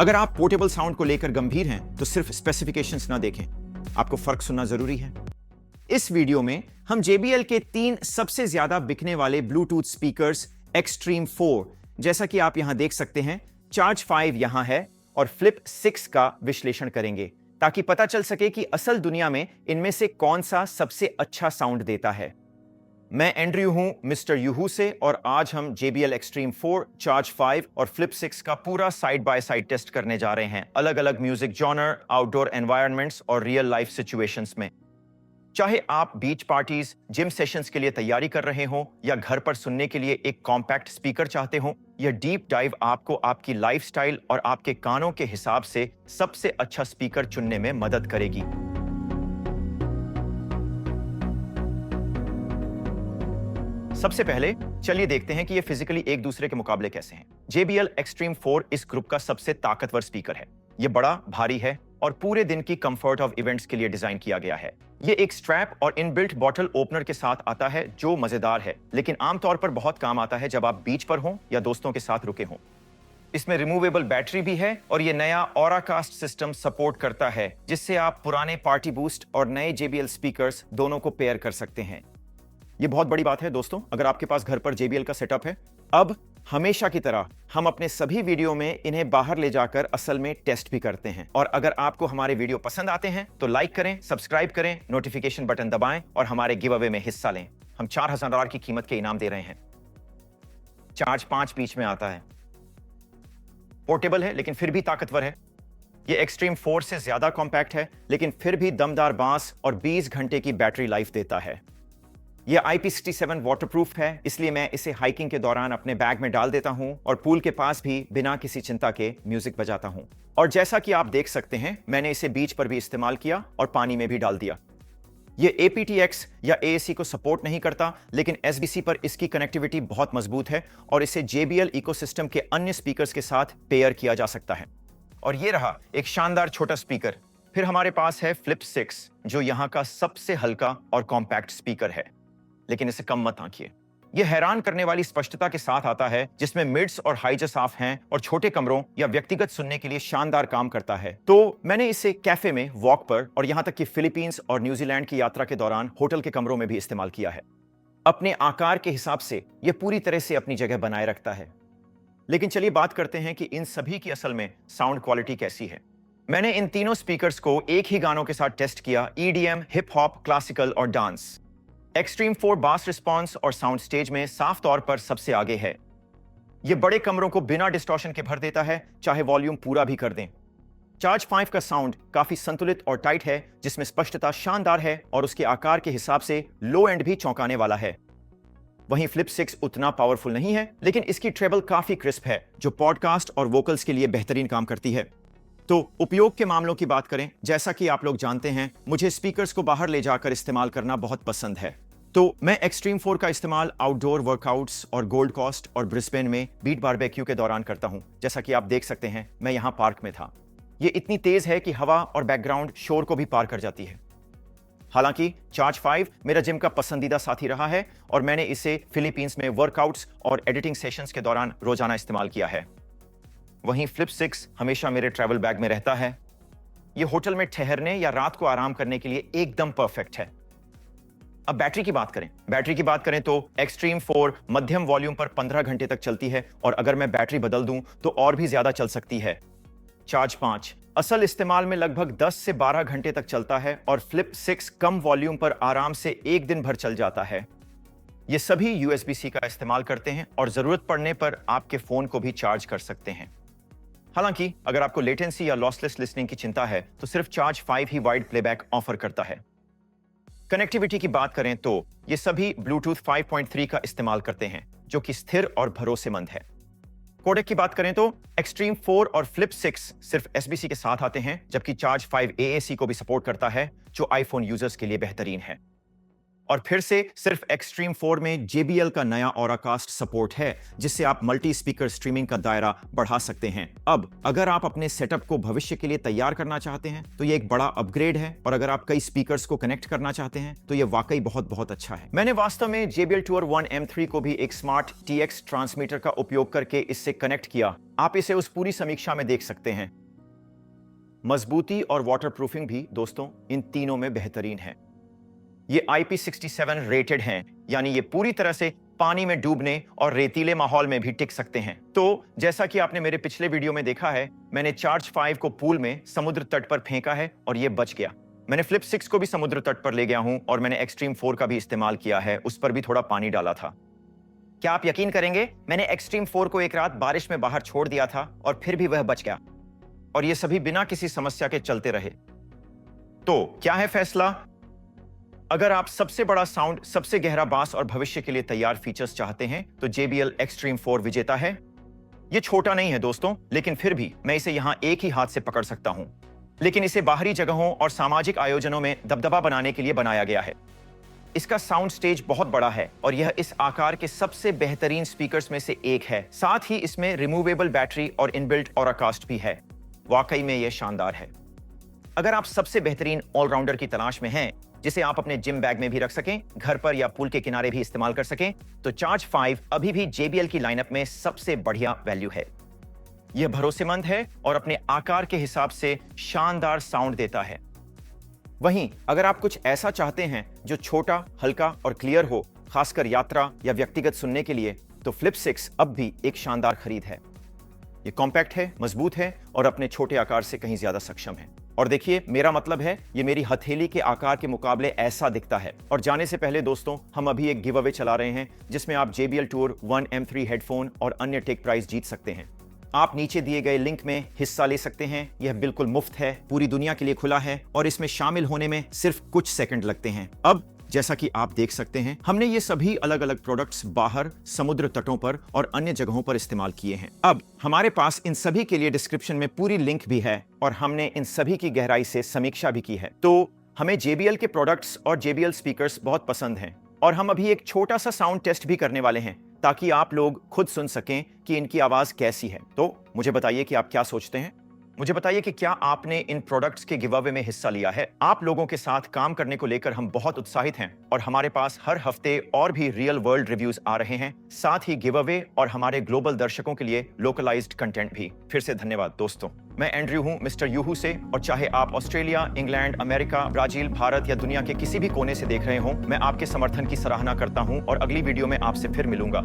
अगर आप portable sound को लेकर गंभीर हैं तो सिर्फ स्पेसिफिकेशंस ना देखें, आपको फर्क सुनना जरूरी है। इस वीडियो में हम JBL के 3 सबसे ज्यादा बिकने वाले ब्लूटूथ स्पीकर्स Xtreme 4, जैसा कि आप यहां देख सकते हैं, Charge 5 यहां है, और Flip 6 का विश्लेषण करेंगे ताकि पता चल सके कि असल दुनिया में इनमें से कौन सा सबसे अच्छा साउंड देता है। मैं एंड्रयू हूं मिस्टर यूहू से, और आज हम JBL Xtreme 4, Charge 5 और Flip 6 का पूरा साइड बाय साइड टेस्ट करने जा रहे हैं, अलग अलग म्यूजिक जॉनर, आउटडोर एनवायरनमेंट्स और रियल लाइफ सिचुएशंस में। चाहे आप बीच पार्टीज, जिम सेशंस के लिए तैयारी कर रहे हो या घर पर सुनने के लिए एक कॉम्पैक्ट स्पीकर चाहते हो, यह डीप डाइव आपको आपकी लाइफस्टाइल और आपके कानों के हिसाब से सबसे अच्छा स्पीकर चुनने में मदद करेगी। सबसे पहले चलिए देखते हैं कि ये फिजिकली एक दूसरे के मुकाबले कैसे हैं। JBL Xtreme 4 इस ग्रुप का सबसे ताकतवर स्पीकर है। ये बड़ा, भारी है और पूरे दिन की कंफर्ट ऑफ इवेंट्स के लिए डिजाइन किया गया है। ये एक स्ट्रैप और इनबिल्ट बॉटल ओपनर के साथ आता है जो मजेदार है, लेकिन आमतौर पर बहुत काम आता है जब आप बीच पर हो या दोस्तों के साथ रुके हों। इसमें रिमूवेबल बैटरी भी है और ये नया ऑराकास्ट सिस्टम सपोर्ट करता है, जिससे आप पुराने पार्टी बूस्ट और नए JBL स्पीकर्स दोनों को पेयर कर सकते हैं। ये बहुत बड़ी बात है दोस्तों, अगर आपके पास घर पर JBL का सेटअप है। अब हमेशा की तरह हम अपने सभी वीडियो में इन्हें बाहर ले जाकर असल में टेस्ट भी करते हैं, और अगर आपको हमारे वीडियो पसंद आते हैं तो लाइक करें, सब्सक्राइब करें, नोटिफिकेशन बटन दबाएं और हमारे गिव अवे में हिस्सा लें। हम $4000 की कीमत के इनाम दे रहे हैं। चार्ज 5 बीच में आता है, पोर्टेबल है लेकिन फिर भी ताकतवर है। ये Xtreme 4 से ज्यादा कॉम्पैक्ट है, लेकिन फिर भी दमदार बांस और 20 घंटे की बैटरी लाइफ देता है। यह IP67 वाटरप्रूफ है, इसलिए मैं इसे हाइकिंग के दौरान अपने बैग में डाल देता हूं और पूल के पास भी बिना किसी चिंता के म्यूजिक बजाता हूं। और जैसा कि आप देख सकते हैं, मैंने इसे बीच पर भी इस्तेमाल किया और पानी में भी डाल दिया। यह aptX या AAC को सपोर्ट नहीं करता, लेकिन SBC पर इसकी कनेक्टिविटी बहुत मजबूत है और इसे JBL इकोसिस्टम के अन्य स्पीकर्स के साथ पेयर किया जा सकता है। और ये रहा एक शानदार छोटा स्पीकर। फिर हमारे पास है Flip 6, जो यहाँ का सबसे हल्का और कॉम्पैक्ट स्पीकर है, लेकिन इसे कम मत आंकिए। यह हैरान करने वाली स्पष्टता के साथ आता है, जिसमें मिड्स और हाइज साफ हैं और छोटे कमरों या व्यक्तिगत सुनने के लिए शानदार काम करता है। तो मैंने इसे कैफे में, वॉक पर और यहां तक कि फिलीपींस और न्यूजीलैंड की यात्रा के दौरान होटल के कमरों में भी इस्तेमाल किया है। अपने आकार के हिसाब से यह पूरी तरह से अपनी जगह बनाए रखता है। लेकिन चलिए बात करते हैं कि इन सभी की असल में साउंड क्वालिटी कैसी है। मैंने इन तीनों स्पीकर्स को एक ही गानों के साथ टेस्ट किया, EDM, हिप हॉप, क्लासिकल और डांस। Xtreme 4 बास रिस्पॉन्स और साउंड स्टेज में साफ तौर पर सबसे आगे है। यह बड़े कमरों को बिना डिस्टॉर्शन के भर देता है, चाहे वॉल्यूम पूरा भी कर दें। Charge 5 का साउंड काफी संतुलित और टाइट है, जिसमें स्पष्टता शानदार है और उसके आकार के हिसाब से लो एंड भी चौंकाने वाला है। वहीं Flip 6 उतना पावरफुल नहीं है, लेकिन इसकी ट्रेबल काफी क्रिस्प है, जो पॉडकास्ट और वोकल्स के लिए बेहतरीन काम करती है। तो उपयोग के मामलों की बात करें, जैसा कि आप लोग जानते हैं, मुझे स्पीकर्स को बाहर ले जाकर इस्तेमाल करना बहुत पसंद है। तो मैं Xtreme 4 का इस्तेमाल आउटडोर वर्कआउट्स और गोल्ड कोस्ट और ब्रिस्बेन में बीट बारबेक्यू के दौरान करता हूं। जैसा कि आप देख सकते हैं, मैं यहां पार्क में था। यह इतनी तेज है कि हवा और बैकग्राउंड शोर को भी पार कर जाती है। हालांकि Charge 5 मेरा जिम का पसंदीदा साथी रहा है और मैंने इसे फिलीपींस में वर्कआउट्स और एडिटिंग सेशंस के दौरान रोजाना इस्तेमाल किया है। वहीं Flip 6 हमेशा मेरे ट्रैवल बैग में रहता है। यह होटल में ठहरने या रात को आराम करने के लिए एकदम परफेक्ट है। अब बैटरी की बात करें तो Xtreme 4 मध्यम वॉल्यूम पर 15 घंटे तक चलती है, और अगर मैं बैटरी बदल दूं तो और भी ज्यादा चल सकती है। Charge 5 असल इस्तेमाल में लगभग 10 से 12 घंटे तक चलता है, और Flip 6 कम वॉल्यूम पर आराम से एक दिन भर चल जाता है। ये सभी USB-C का इस्तेमाल करते हैं और जरूरत पड़ने पर आपके फोन को भी चार्ज कर सकते हैं। हालांकि अगर आपको लेटेंसी या लॉसलेस लिसनिंग की चिंता है तो सिर्फ Charge 5 ही वाइड प्लेबैक ऑफर करता है। कनेक्टिविटी की बात करें तो ये सभी Bluetooth 5.3 का इस्तेमाल करते हैं, जो कि स्थिर और भरोसेमंद है। कोडेक की बात करें तो Xtreme 4 और Flip 6 सिर्फ SBC के साथ आते हैं, जबकि Charge 5 AAC को भी सपोर्ट करता है, जो iPhone यूजर्स के लिए बेहतरीन है। और फिर से सिर्फ एक्सट्रीम 4 में JBL का नया ऑराकास्ट सपोर्ट है, जिससे आप मल्टी स्पीकर स्ट्रीमिंग का दायरा बढ़ा सकते हैं। अब अगर आप अपने सेटअप को भविष्य के लिए तैयार करना चाहते हैं तो ये एक बड़ा अपग्रेड है, और अगर आप कई स्पीकर्स को कनेक्ट करना चाहते हैं तो ये वाकई बहुत बहुत अच्छा है। मैंने वास्तव में JBL Tour One M3 को भी एक स्मार्ट TX ट्रांसमीटर का उपयोग करके इससे कनेक्ट किया। आप इसे उस पूरी समीक्षा में देख सकते हैं। मजबूती और वाटरप्रूफिंग भी दोस्तों इन तीनों में बेहतरीन है। ये IP67 रेटेड हैं, यानी ये पूरी तरह से पानी में डूबने और रेतीले माहौल में भी टिक सकते हैं। तो जैसा कि आपने मेरे पिछले वीडियो में देखा है, मैंने चार्ज 5 को पूल में समुद्र तट पर फेंका है और ये बच गया। मैंने फ्लिप 6 को भी समुद्र तट पर ले गया हूं और मैंने एक्सट्रीम 4 का भी इस्तेमाल किया है, उस पर भी थोड़ा पानी डाला था। क्या आप यकीन करेंगे, मैंने एक्सट्रीम 4 को एक रात बारिश में बाहर छोड़ दिया था और फिर भी वह बच गया, और ये सभी बिना किसी समस्या के चलते रहे। तो क्या है फैसला? अगर आप सबसे बड़ा साउंड, सबसे गहरा बास और भविष्य के लिए तैयार फीचर्स चाहते हैं तो JBL Extreme 4 विजेता है। यह छोटा नहीं है दोस्तों, लेकिन फिर भी मैं इसे यहां एक ही हाथ से पकड़ सकता हूं, लेकिन इसे बाहरी जगहों और सामाजिक आयोजनों में दबदबा बनाने के लिए बनाया गया है। इसका साउंड स्टेज बहुत बड़ा है और यह इस आकार के सबसे बेहतरीन स्पीकर्स में से एक है। साथ ही इसमें रिमूवेबल बैटरी और इनबिल्ट ऑराकास्ट भी है। वाकई में यह शानदार है। अगर आप सबसे बेहतरीन ऑलराउंडर की तलाश में हैं, जिसे आप अपने जिम बैग में भी रख सकें, घर पर या पूल के किनारे भी इस्तेमाल कर सकें, तो चार्ज 5 अभी भी JBL की लाइनअप में सबसे बढ़िया वैल्यू है। यह भरोसेमंद है और अपने आकार के हिसाब से शानदार साउंड देता है। वहीं अगर आप कुछ ऐसा चाहते हैं जो छोटा, हल्का और क्लियर हो, खासकर यात्रा या व्यक्तिगत सुनने के लिए, तो फ्लिप 6 अब भी एक शानदार खरीद है। ये कॉम्पैक्ट है, मजबूत है और अपने छोटे आकार से कहीं ज्यादा सक्षम है। और देखिए, मेरा मतलब है ये मेरी हथेली के आकार के मुकाबले ऐसा दिखता है। और जाने से पहले दोस्तों, हम अभी एक गिव अवे चला रहे हैं जिसमें आप JBL Tour One M3 headphone और अन्य टेक प्राइस जीत सकते हैं। आप नीचे दिए गए लिंक में हिस्सा ले सकते हैं। यह बिल्कुल मुफ्त है, पूरी दुनिया के लिए खुला है और इसमें शामिल होने में सिर्फ कुछ सेकंड लगते हैं। अब जैसा कि आप देख सकते हैं, हमने ये सभी अलग अलग प्रोडक्ट्स बाहर, समुद्र तटों पर और अन्य जगहों पर इस्तेमाल किए हैं। अब हमारे पास इन सभी के लिए डिस्क्रिप्शन में पूरी लिंक भी है और हमने इन सभी की गहराई से समीक्षा भी की है। तो हमें JBL के प्रोडक्ट्स और JBL स्पीकर्स बहुत पसंद हैं और हम अभी एक छोटा सा साउंड टेस्ट भी करने वाले हैं ताकि आप लोग खुद सुन सकें कि इनकी आवाज कैसी है। तो मुझे बताइए कि आप क्या सोचते हैं। मुझे बताइए कि क्या आपने इन प्रोडक्ट्स के गिव अवे में हिस्सा लिया है। आप लोगों के साथ काम करने को लेकर हम बहुत उत्साहित हैं और हमारे पास हर हफ्ते और भी रियल वर्ल्ड रिव्यूज आ रहे हैं, साथ ही गिव अवे और हमारे ग्लोबल दर्शकों के लिए लोकलाइज्ड कंटेंट भी। फिर से धन्यवाद दोस्तों। मैं एंड्रयू हूं, मिस्टर यूहू से, और चाहे आप Australia, England, America, Brazil, Bharat या दुनिया के किसी भी कोने से देख रहे हों, मैं आपके समर्थन की सराहना करता हूं और अगली वीडियो में आपसे फिर मिलूंगा।